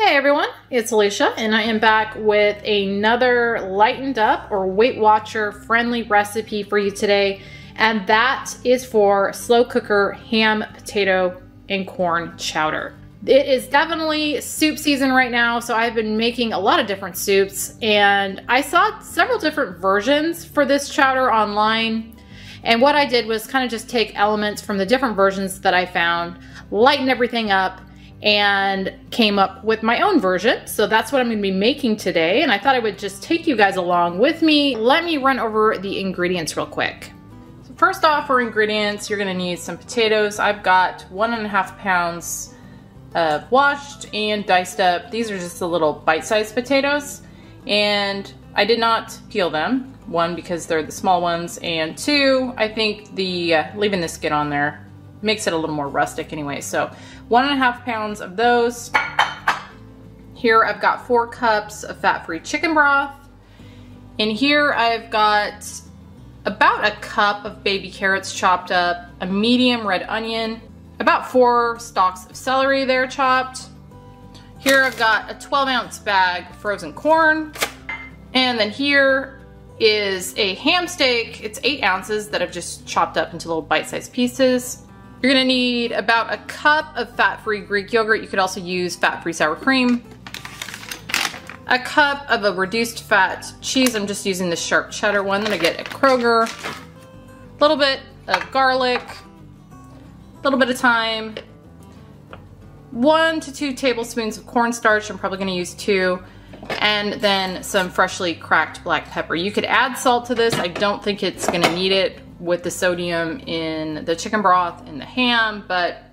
Hey everyone, it's Alicia and I am back with another lightened up or Weight Watcher friendly recipe for you today, and that is for slow cooker ham, potato, and corn chowder. It is definitely soup season right now, so I've been making a lot of different soups, and I saw several different versions for this chowder online, and what I did was kind of just take elements from the different versions that I found, lighten everything up, and came up with my own version. So that's what I'm gonna be making today, and I thought I would just take you guys along with me. Let me run over the ingredients real quick. So first off, for ingredients, you're gonna need some potatoes. I've got 1.5 pounds of washed and diced up. These are just the little bite-sized potatoes, and I did not peel them. One, because they're the small ones, and two, I think the leaving the skin on there makes it a little more rustic anyway. So 1.5 pounds of those. Here I've got 4 cups of fat-free chicken broth. In here I've got about a cup of baby carrots chopped up, a medium red onion, about 4 stalks of celery there chopped. Here I've got a 12-ounce bag of frozen corn. And then here is a ham steak. It's 8 ounces that I've just chopped up into little bite-sized pieces. You're gonna need about a cup of fat-free Greek yogurt. You could also use fat-free sour cream. A cup of a reduced fat cheese. I'm just using the sharp cheddar one that I get at Kroger. A little bit of garlic, a little bit of thyme, 1 to 2 tablespoons of cornstarch. I'm probably gonna use 2. And then some freshly cracked black pepper. You could add salt to this. I don't think it's gonna need it with the sodium in the chicken broth and the ham, but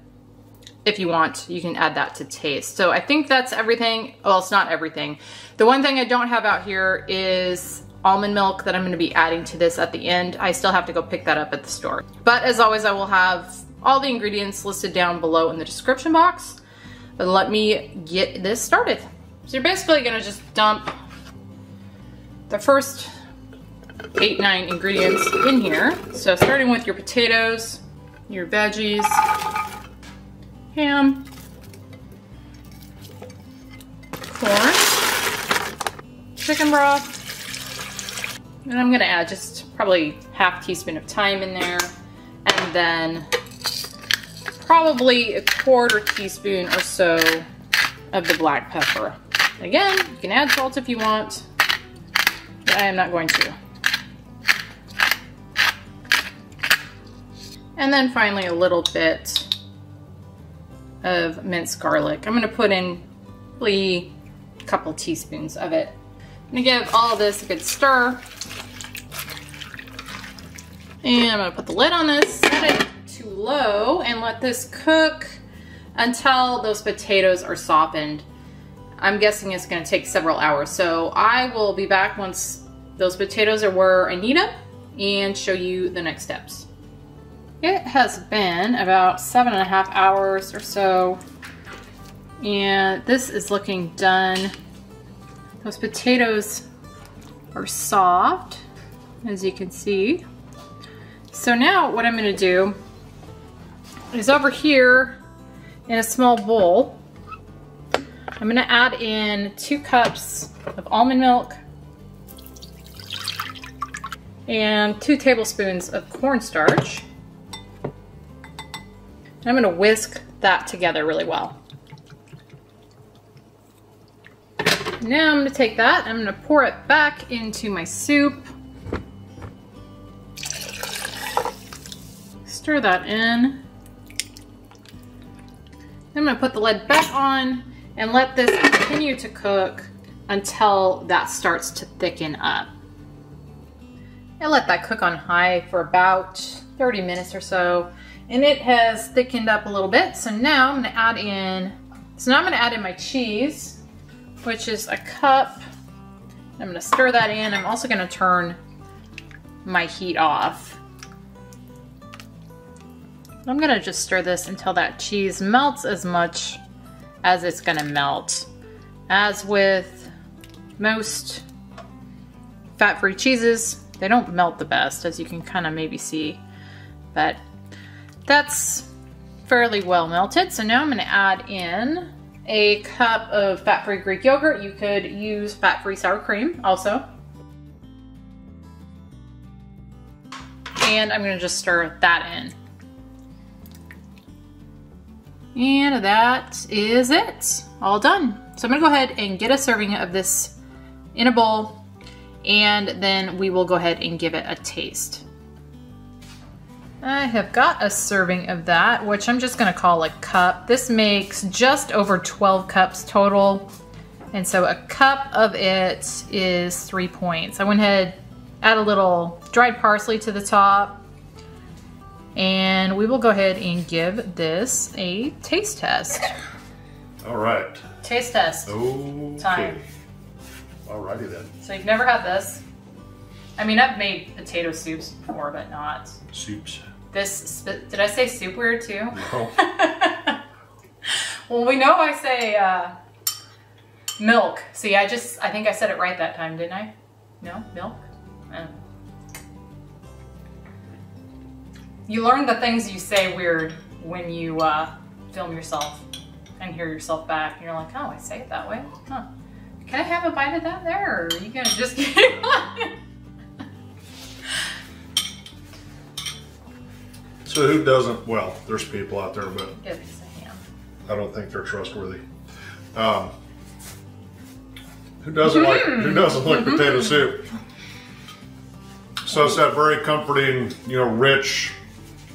if you want, you can add that to taste. So I think that's everything. Well, it's not everything. The one thing I don't have out here is almond milk that I'm gonna be adding to this at the end. I still have to go pick that up at the store. But as always, I will have all the ingredients listed down below in the description box. But let me get this started. So you're basically gonna just dump the first 8-9 ingredients in here. So starting with your potatoes, your veggies, ham, corn, chicken broth, and I'm gonna add just probably ½ teaspoon of thyme in there, and then probably a 1/4 teaspoon or so of the black pepper. Again, you can add salt if you want, but I am not going to. And then finally a little bit of minced garlic. I'm gonna put in probably a couple teaspoons of it. I'm gonna give all of this a good stir. And I'm gonna put the lid on this, set it to low, and let this cook until those potatoes are softened. I'm guessing it's gonna take several hours. So I will be back once those potatoes are where I need them and show you the next steps. It has been about 7.5 hours or so, and this is looking done. Those potatoes are soft, as you can see. So now what I'm gonna do is over here in a small bowl, I'm gonna add in 2 cups of almond milk and 2 tablespoons of cornstarch. I'm gonna whisk that together really well. Now I'm gonna take that, I'm gonna pour it back into my soup. Stir that in. I'm gonna put the lid back on and let this continue to cook until that starts to thicken up. And let that cook on high for about 30 minutes or so. And it has thickened up a little bit. So now I'm gonna add in, my cheese, which is a cup. I'm gonna stir that in. I'm also gonna turn my heat off. I'm gonna just stir this until that cheese melts as much as it's gonna melt. As with most fat-free cheeses, they don't melt the best, as you can kind of maybe see, but that's fairly well melted. So now I'm gonna add in a cup of fat-free Greek yogurt. You could use fat-free sour cream also. And I'm gonna just stir that in. And that is it, all done. So I'm gonna go ahead and get a serving of this in a bowl, and then we will go ahead and give it a taste. I have got a serving of that, which I'm just gonna call a cup. This makes just over 12 cups total. And so a cup of it is 3 points. I went ahead, add a little dried parsley to the top, and we will go ahead and give this a taste test. All right. Taste test. Okay. Time. Alrighty then. So you've never had this. I mean, I've made potato soups before, but not. Soups. This, did I say soup weird too? No. Well, we know I say milk. See, I think I said it right that time, didn't I? No, milk? You learn the things you say weird when you film yourself and hear yourself back. And you're like, oh, I say it that way? Huh. Can I have a bite of that there? Or are you gonna just keep on? So who doesn't, well, there's people out there, but Get a piece of ham. I don't think they're trustworthy. Who doesn't like potato soup? So it's that very comforting, you know, rich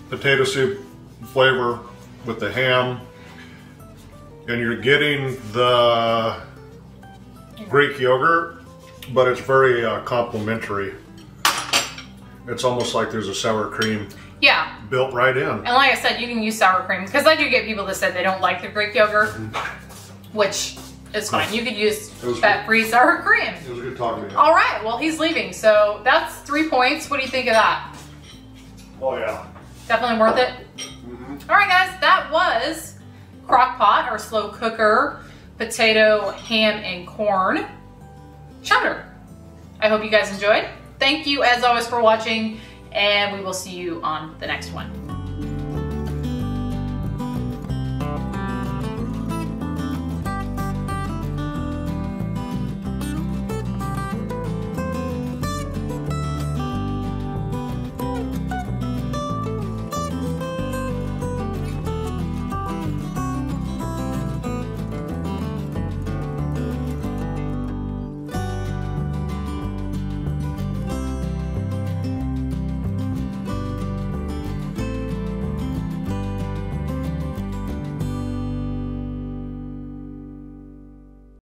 potato soup flavor with the ham. And you're getting the Greek yogurt, but it's very complimentary. It's almost like there's a sour cream. Yeah. Built right in. And like I said, you can use sour cream, because I do get people that said they don't like the Greek yogurt, which is fine. You could use fat-free sour cream. It was good talking to you. All right, well, he's leaving, so that's 3 points. What do you think of that? Oh, yeah. Definitely worth it? All right, guys, that was CROCKPOT, or slow cooker, potato, ham, and corn chowder. I hope you guys enjoyed. Thank you, as always, for watching, and we will see you on the next one.